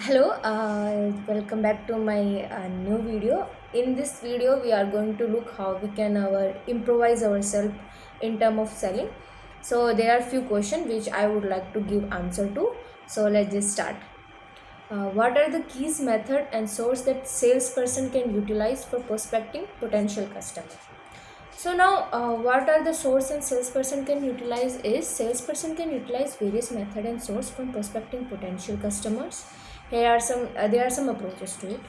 Hello, welcome back to my new video. In this video, we are going to look how we can improvise ourselves in term of selling. So there are few questions which I would like to give answer to. So let's just start. What are the keys, method, and source that salesperson can utilize for prospecting potential customer? So now, what are the source and salesperson can utilize is salesperson can utilize various method and source from prospecting potential customers. Here are some there are some approaches to it.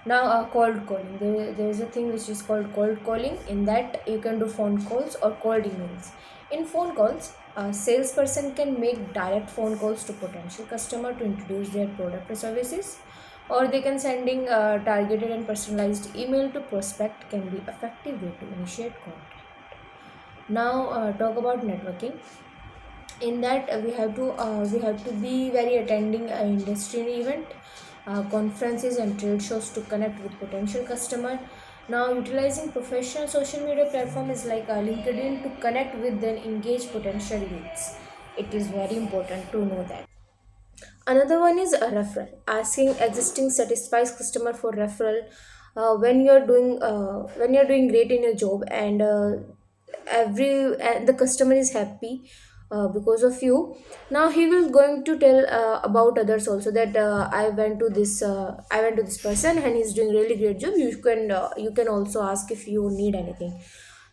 Now, cold calling. There is a thing which is called cold calling. In that, you can do phone calls or cold emails. In phone calls, a salesperson can make direct phone calls to potential customer to introduce their product or services, or they can sending targeted and personalized email to prospect can be effective way to initiate contact. Now, talk about networking. In that, we have to be very attending industry event, conferences and trade shows to connect with potential customer. Now, utilizing professional social media platform is like LinkedIn to connect with and engage potential leads. It is very important to know that. Another one is a referral, asking existing satisfies customer for referral. When you're doing great in your job, and the customer is happy because of you. Now he will going to tell about others also that I went to this person and he's doing really great job. You can also ask if you need anything.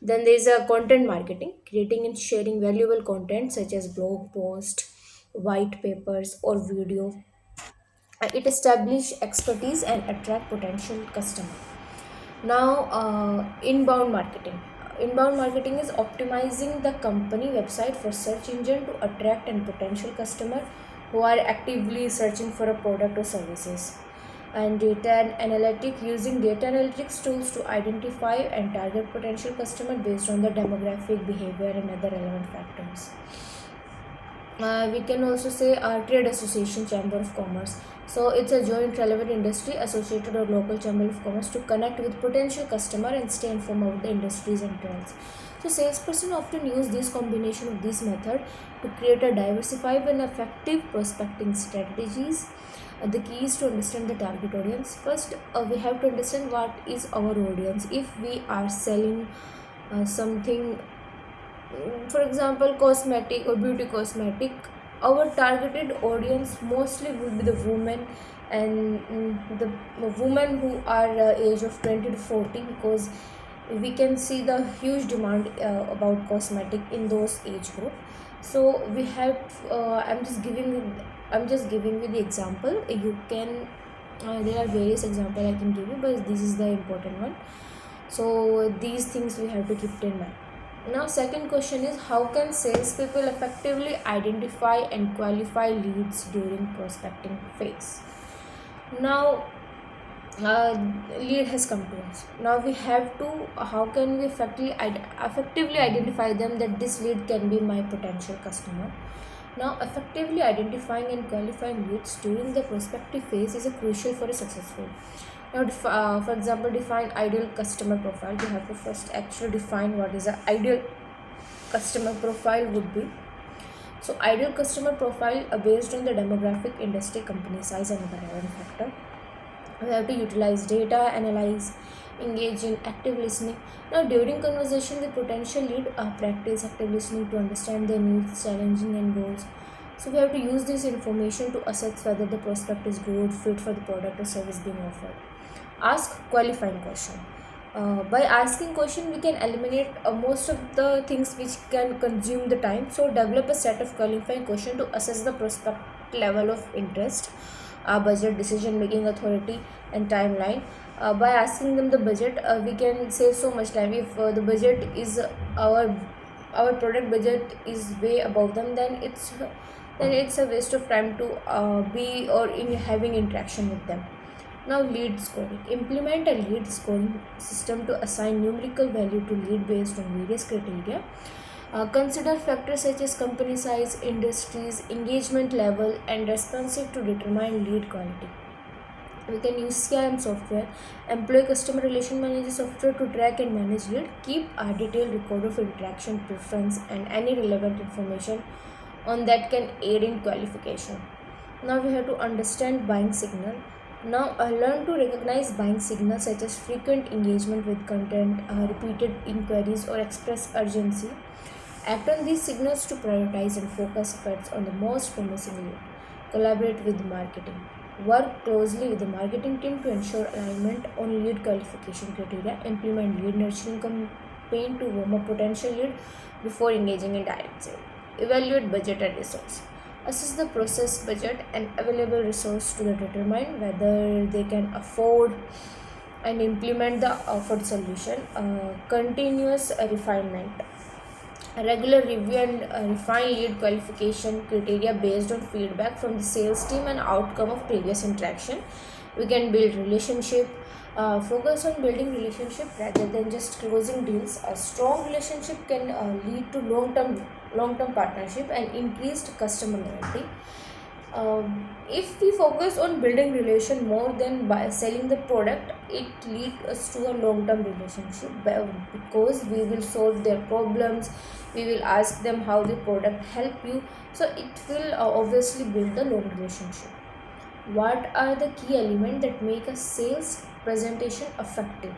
Then there's a content marketing, creating and sharing valuable content such as blog post, white papers, or video. It establish expertise and attract potential customer. Now, inbound marketing. Inbound marketing is optimizing the company website for search engine to attract and potential customer who are actively searching for a product or services. And data and analytic, using data analytics tools to identify and target potential customer based on the demographic, behavior, and other relevant factors. We can also say trade association, chamber of commerce. So it's a joint relevant industry associated or local chamber of commerce to connect with potential customer and stay informed about the industries and trends. So salesperson often use this combination of this method to create a diversified and effective prospecting strategies. The key is to understand the target audience. First, we have to understand what is our audience. If we are selling something, for example, cosmetic or beauty cosmetic, our targeted audience mostly will be the women, and the women who are age of 20 to 40, because we can see the huge demand about cosmetic in those age group. So we have I'm just giving you the example. You can there are various example I can give you, but this is the important one. So these things we have to keep in mind. Now, second question is, how can salespeople effectively identify and qualify leads during prospecting phase? Now, uh, lead has come to us. Now we have to, how can we effectively identify them that this lead can be my potential customer? Now, effectively identifying and qualifying leads during the prospective phase is a crucial for a successful. Now, for example, define ideal customer profile. We have to first actually define what is an ideal customer profile would be. So, ideal customer profile based on the demographic, industry, company size, and other relevant factor. We have to utilize data, analyze, engage in active listening. Now, during conversation with potential lead, practice active listening to understand their needs, challenging, and goals. So we have to use this information to assess whether the prospect is good fit for the product or service being offered. Ask qualifying question. By asking question, we can eliminate most of the things which can consume the time. So develop a set of qualifying question to assess the prospect level of interest, budget, decision making authority, and timeline. By asking them the budget, we can save so much time. If the budget is our product budget is way above them, then it's a waste of time to be or in having interaction with them. Now, lead scoring. Implement a lead scoring system to assign numerical value to lead based on various criteria. Consider factors such as company size, industries, engagement level, and responsive to determine lead quality. We can use CRM software, employee customer relation manager software to track and manage lead. Keep a detailed record of interaction, preference, and any relevant information on that can aid in qualification. Now we have to understand buying signal. Now learn to recognize buying signals such as frequent engagement with content, repeated inquiries, or express urgency. Act on these signals to prioritize and focus efforts on the most promising lead. Collaborate with marketing. Work closely with the marketing team to ensure alignment on lead qualification criteria. Implement lead nurturing campaign to warm up potential lead before engaging in direct sale. Evaluate budget and resource. Assess the process budget and available resource to determine whether they can afford and implement the offered solution. Continuous refinement. A regular review and refine lead qualification criteria based on feedback from the sales team and outcome of previous interaction. We can build relationship. Focus on building relationship rather than just closing deals. A strong relationship can lead to long-term partnership and increased customer loyalty. If we focus on building relation more than by selling the product, it leads us to a long-term relationship because we will solve their problems, we will ask them how the product help you, so it will obviously build a long relationship. What are the key elements that make a sales presentation effective?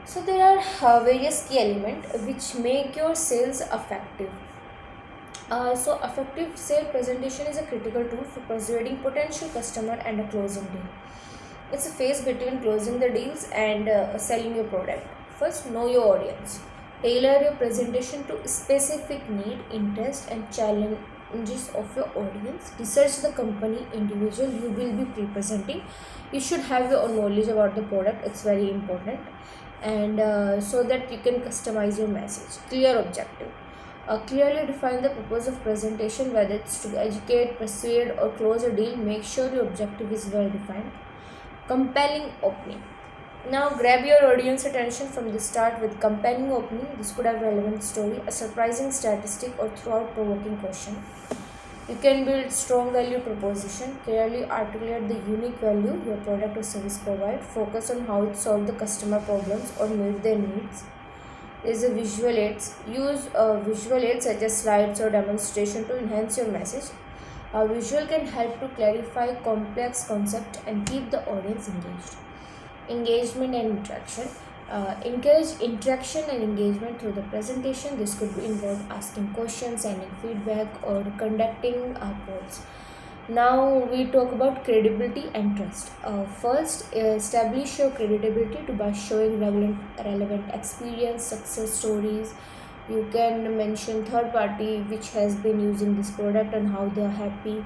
So there are various key elements which make your sales effective. So effective sale presentation is a critical tool for persuading potential customer and a closing deal. It's a phase between closing the deals and selling your product. First, know your audience. Tailor your presentation to specific need, interest, and challenges of your audience. Research the company, individual you will be representing. You should have your own knowledge about the product. It's very important, and so that you can customize your message. Clear objective. Clearly define the purpose of presentation, whether it's to educate, persuade, or close a deal. Make sure your objective is well defined. Compelling opening. Now grab your audience attention from the start with compelling opening. This could have relevant story, a surprising statistic, or thought-provoking question. You can build strong value proposition. Clearly articulate the unique value your product or service provide. Focus on how it solves the customer problems or meet their needs. There is a visual aids. Use visual aids such as slides or demonstration to enhance your message. A visual can help to clarify complex concept and keep the audience engaged. Engagement and interaction. Encourage interaction and engagement through the presentation. This could involve asking questions, sending feedback, or conducting polls. Now we talk about credibility and trust. First, establish your credibility by showing relevant experience, success stories. You can mention third party which has been using this product and how they are happy.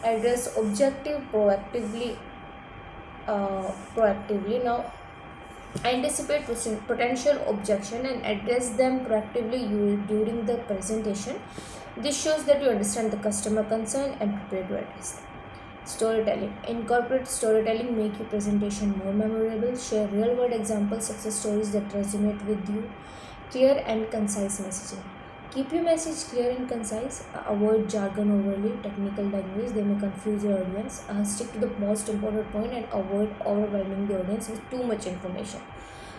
Address objective proactively. Now anticipate potential objection and address them proactively during the presentation. This shows that you understand the customer concern and prepare to address them. Storytelling. Incorporate storytelling, make your presentation more memorable. Share real world examples, success stories that resonate with you. Clear and concise messaging. Keep your message clear and concise. Avoid jargon overly, technical language, they may confuse your audience. Stick to the most important point and avoid overwhelming the audience with too much information.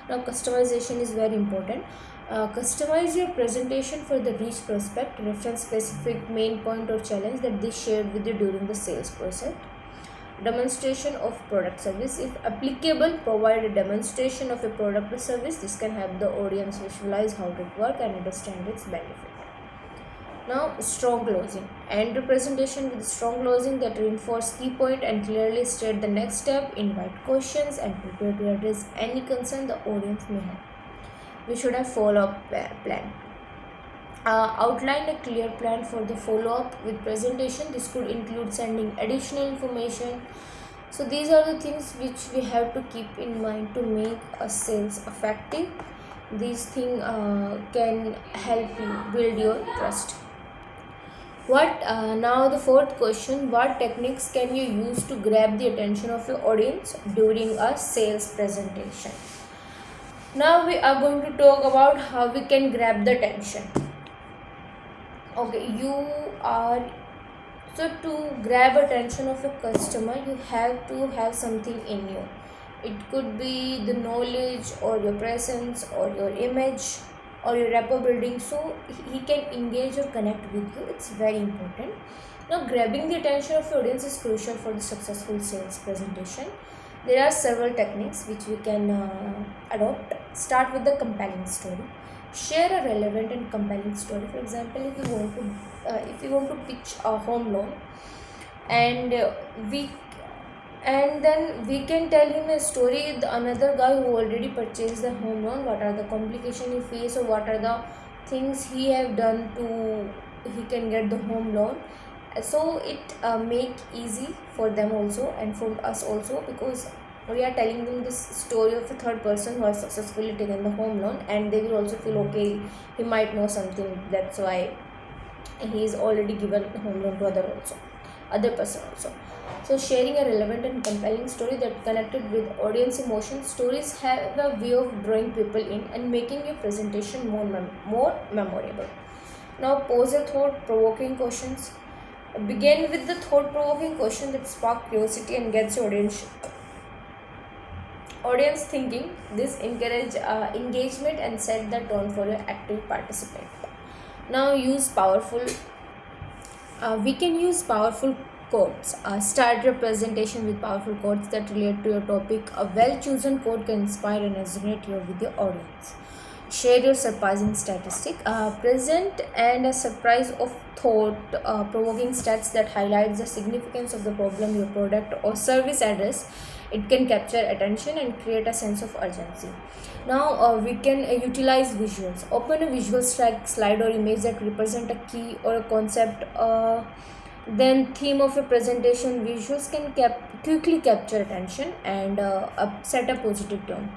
Now customization is very important. Customize your presentation for the reach prospect. Reference specific main point or challenge that they shared with you during the sales process. Demonstration of product service. If applicable, provide a demonstration of a product or service. This can help the audience visualize how it works and understand its benefit. Now strong closing. End the presentation with strong closing that reinforce key point and clearly state the next step. Invite questions and prepare to address any concern the audience may have. We should have follow-up plan. Outline a clear plan for the follow-up with presentation. This could include sending additional information. So these are the things which we have to keep in mind to make a sales effective. These things can help you build your trust. Now the fourth question, what techniques can you use to grab the attention of your audience during a sales presentation? Now we are going to talk about how we can grab the attention. Okay, so to grab attention of a customer, you have to have something in you. It could be the knowledge or your presence or your image or your rapport building, so he can engage or connect with you. It's very important. Now, grabbing the attention of your audience is crucial for the successful sales presentation. There are several techniques which we can adopt. Start with the compelling story. Share a relevant and compelling story. For example, if you want to pitch a home loan, and we and then we can tell him a story, the another guy who already purchased the home loan, what are the complications he face, or what are the things he have done to he can get the home loan. So it make easy for them also and for us also, because we are telling them this story of a third person who has successfully taken the home loan, and they will also feel okay, he might know something, that's why he is already given home loan to other person also. So sharing a relevant and compelling story that connected with audience emotions. Stories have a way of drawing people in and making your presentation more memorable. Now pose a thought-provoking questions. Begin with the thought-provoking question that spark curiosity and gets your audience thinking. This encourage engagement and set the tone for your active participant. Now we can use powerful quotes. Start your presentation with powerful quotes that relate to your topic. A well-chosen quote can inspire and resonate with your audience. Share your surprising statistic. Present and a surprise of thought-provoking stats that highlights the significance of the problem your product or service address. It can capture attention and create a sense of urgency. Now we can utilize visuals. Open a visual slide or image that represent a key or a concept. Then theme of a presentation. Visuals can quickly capture attention and set a positive tone.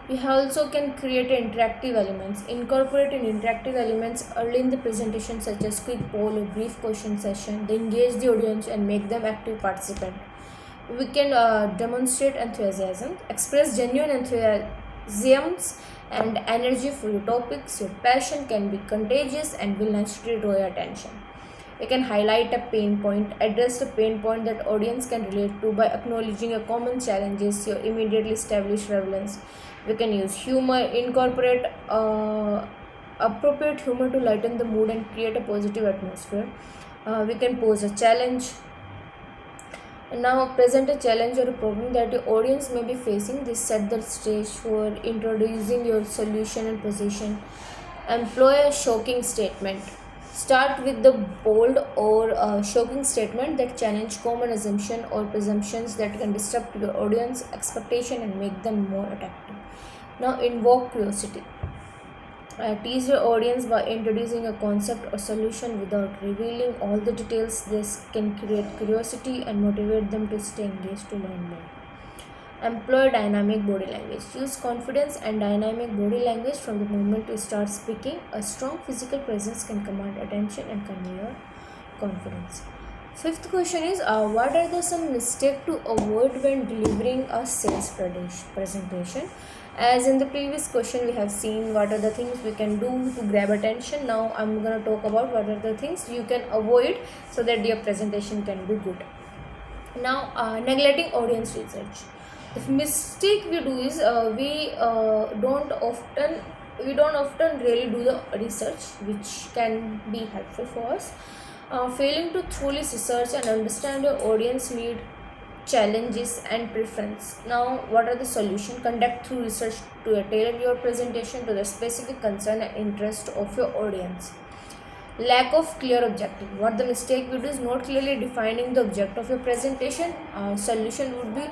We also can create interactive elements. Incorporate interactive elements early in the presentation, such as quick poll or brief question session. They engage the audience and make them active participant. We can demonstrate enthusiasm. Express genuine enthusiasms and energy for your topics. Your passion can be contagious and will naturally draw your attention. We can highlight a pain point. Address the pain point that audience can relate to by acknowledging a common challenges your immediately established relevance. We can use humor. Incorporate appropriate humor to lighten the mood and create a positive atmosphere. We can pose a challenge. Now present a challenge or a problem that your audience may be facing. This set the stage for introducing your solution and position. Employ a shocking statement. Start with the bold or shocking statement that challenge common assumption or presumptions that can disrupt your audience expectation and make them more attractive. Now invoke curiosity. Tease your audience by introducing a concept or solution without revealing all the details. This can create curiosity and motivate them to stay engaged to learn more. Employ dynamic body language. Use confidence and dynamic body language from the moment you start speaking. A strong physical presence can command attention and convey your confidence. Fifth question is, what are some mistakes to avoid when delivering a sales presentation? As in the previous question, we have seen what are the things we can do to grab attention. Now I'm going to talk about what are the things you can avoid so that your presentation can be good. Now, neglecting audience research. The mistake we do is we don't often really do the research, which can be helpful for us. Failing to truly research and understand your audience need, challenges and preference. Now what are the solutions? Conduct through research to tailor your presentation to the specific concern and interest of your audience. Lack of clear objective. What the mistake we do is not clearly defining the object of your presentation. Solution would be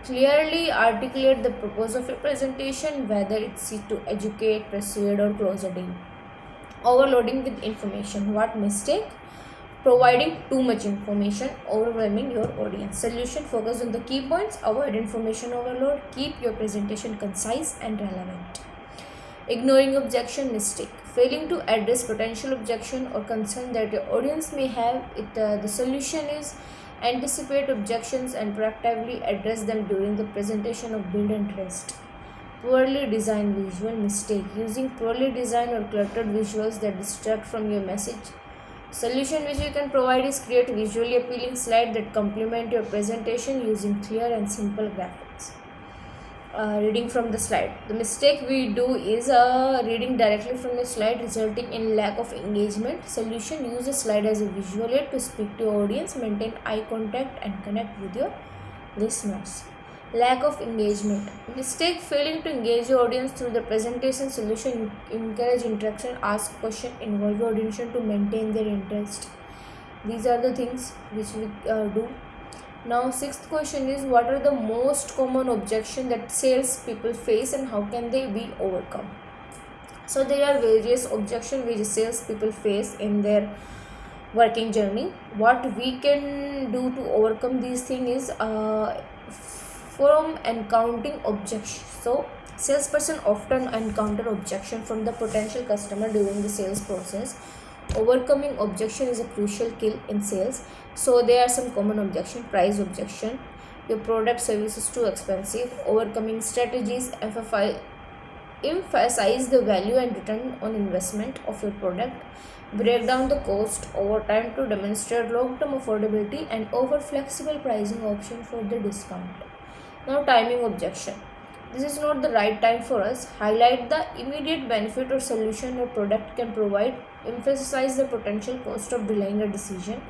clearly articulate the purpose of your presentation, whether it's to educate, persuade or close a deal. Overloading with information. What mistake? Providing too much information, overwhelming your audience. Solution: focus on the key points, avoid information overload, keep your presentation concise and relevant. Ignoring objection. Mistake: failing to address potential objection or concern that your audience may have. The solution is anticipate objections and proactively address them during the presentation of build interest. Poorly designed visual. Mistake: using poorly designed or cluttered visuals that distract from your message. Solution which you can provide is create visually appealing slides that complement your presentation using clear and simple graphics. reading from the slide. The mistake we do is reading directly from the slide, resulting in lack of engagement. Solution: use the slide as a visual aid to speak to your audience, maintain eye contact, and connect with your listeners. Lack of engagement. Mistake: failing to engage your audience through the presentation. Solution: encourage interaction, ask question, involve your audience to maintain their interest. These are the things which we do. Now, sixth question is, what are the most common objections that sales people face and how can they be overcome? So there are various objections which sales people face in their working journey. What we can do to overcome these things is from encountering objections. So salesperson often encounter objection from the potential customer during the sales process. Overcoming objection is a crucial skill in sales. So there are some common objection. Price objection: your product service is too expensive. Overcoming strategies: emphasize the value and return on investment of your product. Break down the cost over time to demonstrate long-term affordability and offer flexible pricing option for the discount. Now, timing objection: this is not the right time for us. Highlight the immediate benefit or solution your product can provide. Emphasize the potential cost of delaying a decision.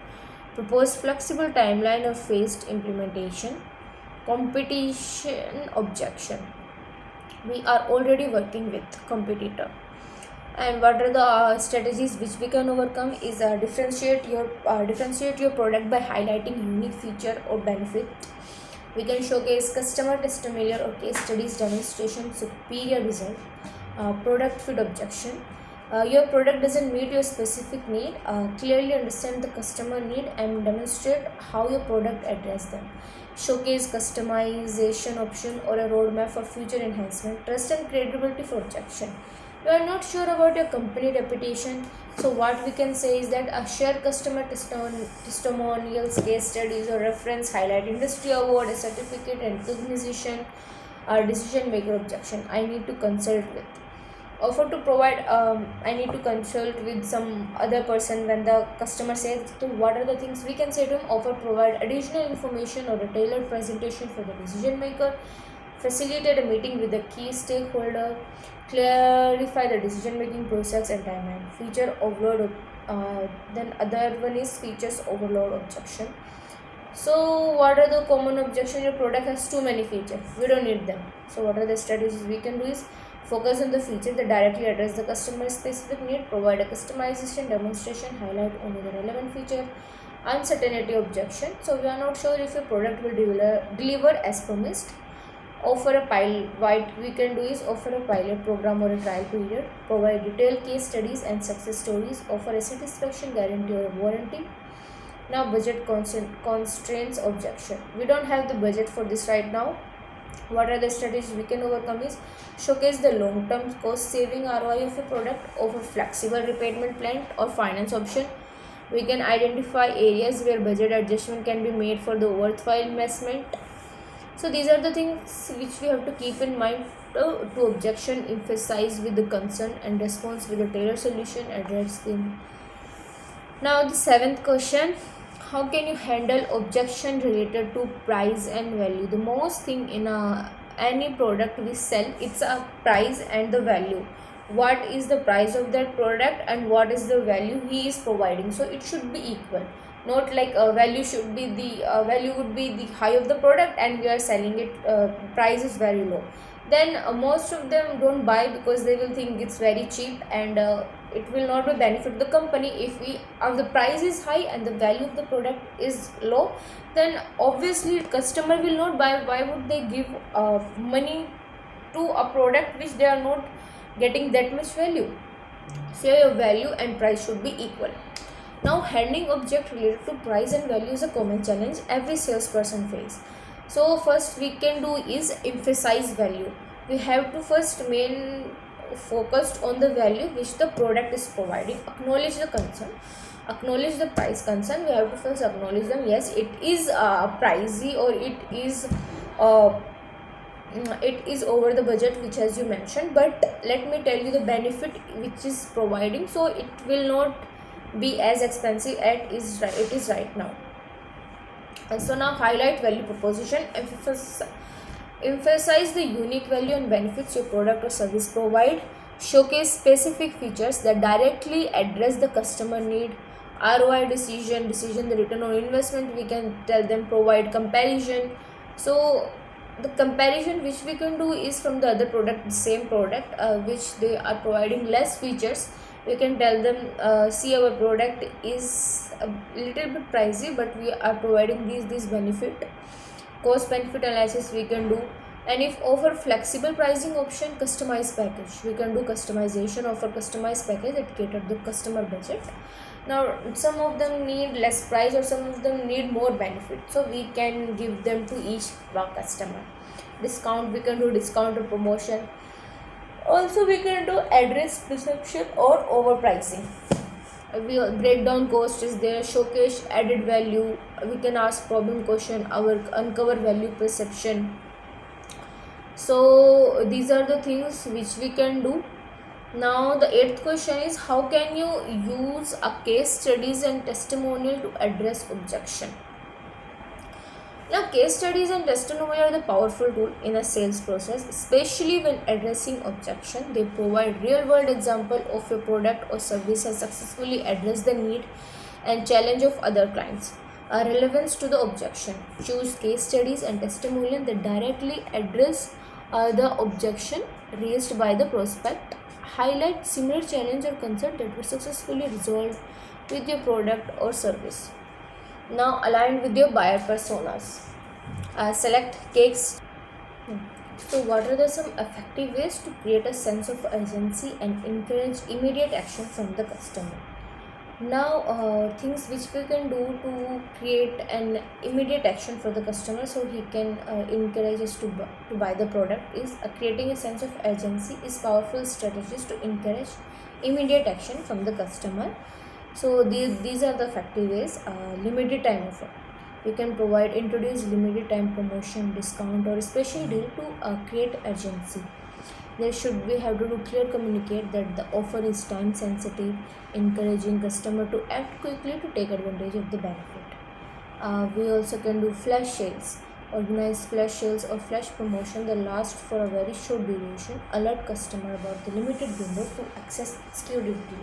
Propose flexible timeline of phased implementation. Competition objection: we are already working with competitor. And what are the strategies which we can overcome is differentiate your product by highlighting unique feature or benefit. We can showcase customer testimonial or case studies demonstration superior result. Product fit objection: your product doesn't meet your specific need. Clearly understand the customer need and demonstrate how your product address them. Showcase customization option or a roadmap for future enhancement. Trust and credibility for objection: you are not sure about your company reputation. So what we can say is that share customer testimonials, case studies or reference, highlight industry award, a certificate and recognition. Decision maker objection: I need to consult with. Offer to provide, I need to consult with some other person. When the customer says, so what are the things we can say to him? Offer provide additional information or a tailored presentation for the decision maker. Facilitate a meeting with the key stakeholder. Clarify the decision making process and timeline. Feature overload. Then other one is features overload objection. So what are the common objection? Your product has too many features, we don't need them. So what are the strategies we can do is focus on the features that directly address the customer's specific need. Provide a customization demonstration, highlight only the relevant feature. Uncertainty objection: so we are not sure if your product will deliver as promised. Offer a pilot. What we can do is offer a pilot program or a trial period. Provide detailed case studies and success stories. Offer a satisfaction guarantee or a warranty. Now, budget constraints objection: we don't have the budget for this right now. What are the strategies we can overcome is showcase the long-term cost saving ROI of a product. Offer flexible repayment plan or finance option. We can identify areas where budget adjustment can be made for the worthwhile investment. So these are the things which we have to keep in mind to objection. Emphasize with the concern and response with a tailored solution, address them. Now the seventh question: how can you handle objection related to price and value? The most thing in any product we sell, it's a price and the value. What is the price of that product and what is the value he is providing? So it should be equal. Not like value should be the value would be the high of the product and we are selling it price is very low. Then most of them don't buy because they will think it's very cheap and it will not be benefit the company. If the price is high and the value of the product is low, then obviously customer will not buy. Why would they give money to a product which they are not getting that much value? So your value and price should be equal. Now, handling object related to price and value is a common challenge every salesperson face. So first we can do is emphasize value. We have to first main focused on the value which the product is providing. Acknowledge the concern, acknowledge the price concern. We have to first acknowledge them. Yes, it is pricey or it is over the budget which as you mentioned, but let me tell you the benefit which is providing, so it will not be as expensive as it is right now. And so now highlight value proposition. Emphasize the unique value and benefits your product or service provide. Showcase specific features that directly address the customer need. ROI decision, the return on investment, we can tell them. Provide comparison. So the comparison which we can do is from the other product, the same product, which they are providing less features. We can tell them, see, our product is a little bit pricey, but we are providing these benefit. Cost benefit analysis we can do. And if offer flexible pricing option, customized package, we can do customization, offer customized package that cater the customer budget. Now some of them need less price or some of them need more benefit, so we can give them to each customer. Discount, we can do discount or promotion. Also we can do address perception or overpricing. We break down cost is there. Showcase added value, we can ask problem question, our uncover value perception. So these are the things which we can do. Now the 8th question is, how can you use a case studies and testimonial to address objection? Now case studies and testimonial are the powerful tool in a sales process, especially when addressing objection. They provide real world example of your product or service has successfully addressed the need and challenge of other clients. Relevance to the objection. Choose case studies and testimonial that directly address the objection raised by the prospect. Highlight similar challenge or concern that were successfully resolved with your product or service. Now aligned with your buyer personas. Select case. So what are some effective ways to create a sense of urgency and encourage immediate action from the customer? Now things which we can do to create an immediate action for the customer so he can encourage us to buy the product is creating a sense of urgency is powerful strategies to encourage immediate action from the customer. So these are the effective ways. Limited time offer, we can introduce limited time promotion, discount or special deal to create urgency. We have to clear communicate that the offer is time sensitive, encouraging customer to act quickly to take advantage of the benefit. We also can do flash sales, organize flash sales or flash promotion that last for a very short duration, alert customer about the limited window to access exclusively.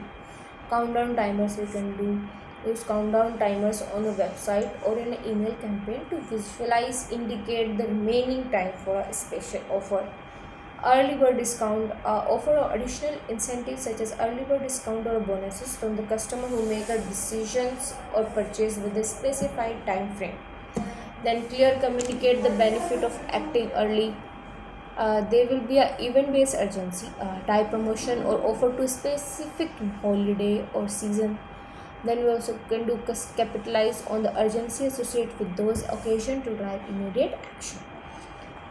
Countdown timers, we can use countdown timers on a website or in an email campaign to visualize, indicate the remaining time for a special offer. Early bird discount, offer additional incentives such as early bird discount or bonuses from the customer who make a decisions or purchase with a specified time frame. Then clear communicate the benefit of acting early. There will be an event-based urgency, type promotion or offer to specific holiday or season. Then we also can do capitalize on the urgency associated with those occasions to drive immediate action.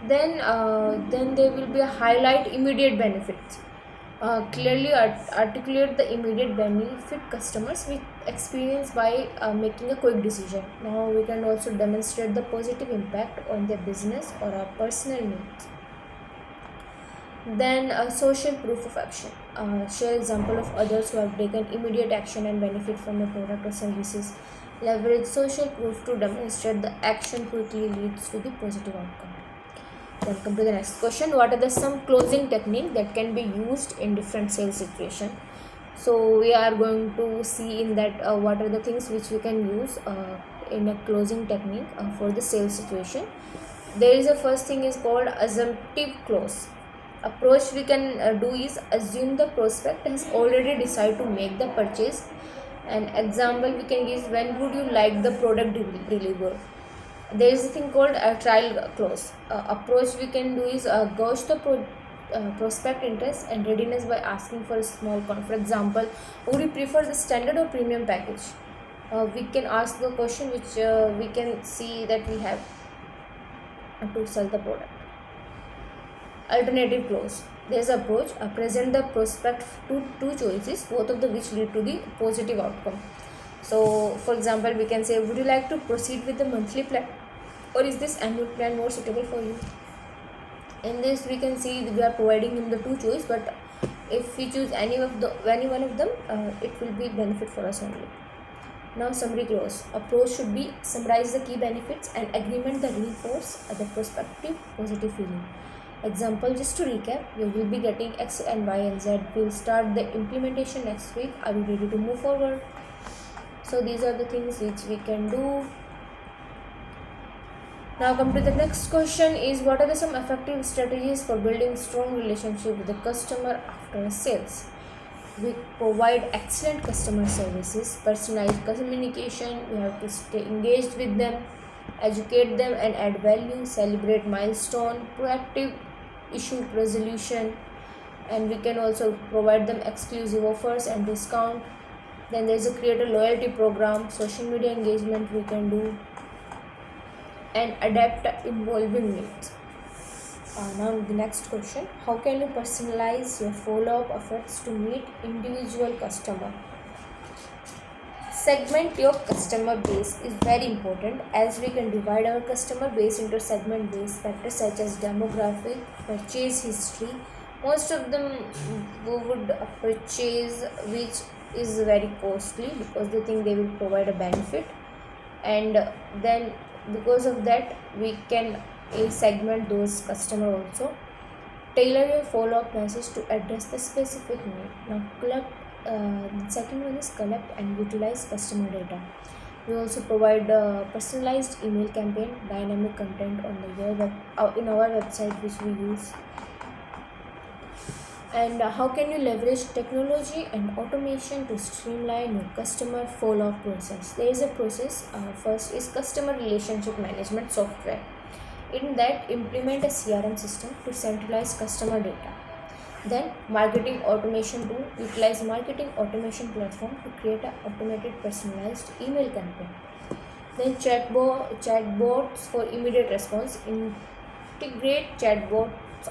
Then there will be a highlight immediate benefits. Clearly articulate the immediate benefit customers will experience by making a quick decision. Now we can also demonstrate the positive impact on their business or our personal needs. Then social proof of action. Share example of others who have taken immediate action and benefit from your product or services. Leverage social proof to demonstrate the action quickly leads to the positive outcome. Then come to the next question. What are some closing technique that can be used in different sales situation? So we are going to see in that what are the things which we can use in a closing technique for the sales situation. There is a first thing is called assumptive close. Approach we can do is assume the prospect has already decided to make the purchase. An example we can give, when would you like the product delivered? There is a thing called a trial close. Approach we can do is gauge the prospect interest and readiness by asking for a small for example, would you prefer the standard or premium package? We can ask the question which we can see that we have to sell the product. Alternative close. There's approach, present the prospect two choices, both of the which lead to the positive outcome. So for example, we can say, would you like to proceed with the monthly plan or is this annual plan more suitable for you? In this we can see we are providing him the two choice, but if we choose any one of them, it will be benefit for us only. Now summary clause. Approach should be summarize the key benefits and agreement that reinforce the prospective positive feeling. Example, just to recap, you will be getting X and Y and Z. We'll start the implementation next week. Are you ready to move forward? So these are the things which we can do. Now come to the next question is, what are some effective strategies for building strong relationship with the customer after sales? We provide excellent customer services, personalized communication. We have to stay engaged with them, educate them and add value, celebrate milestone, proactive issue resolution, and we can also provide them exclusive offers and discount. Then there's a create a loyalty program, social media engagement we can do, and adapt involving needs. Now the next question, how can you personalize your follow-up efforts to meet individual customer? Segment your customer base is very important, as we can divide our customer base into segment based factors such as demographic, purchase history. Most of them would purchase, which is very costly because they think they will provide a benefit, and then because of that we can segment those customer also. Tailor your follow-up message to address the specific need. Now collect the second one is collect and utilize customer data. We also provide personalized email campaign, dynamic content on in our website which we use. And how can you leverage technology and automation to streamline your customer follow-up process? There is a process. First is customer relationship management software. In that, implement a CRM system to centralize customer data. Then marketing automation tool, utilize marketing automation platform to create an automated personalized email campaign. Then chatbots for immediate response. Integrate chatbots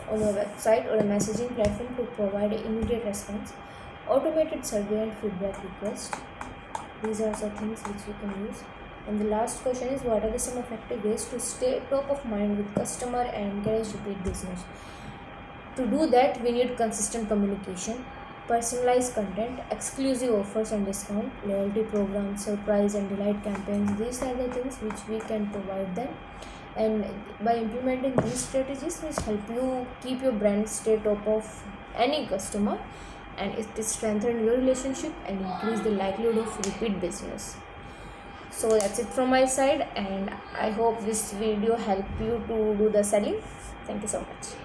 on your website or a messaging platform to provide an immediate response. Automated survey and feedback request. These are the things which we can use. And the last question is, what are some effective ways to stay top of mind with customer and encourage repeat business? To do that, we need consistent communication, personalized content, exclusive offers and discount, loyalty programs, surprise and delight campaigns. These are the things which we can provide them. And by implementing these strategies, which help you keep your brand stay top of any customer, and it strengthen your relationship and increase the likelihood of repeat business. So that's it from my side, and I hope this video help you to do the selling. Thank you so much.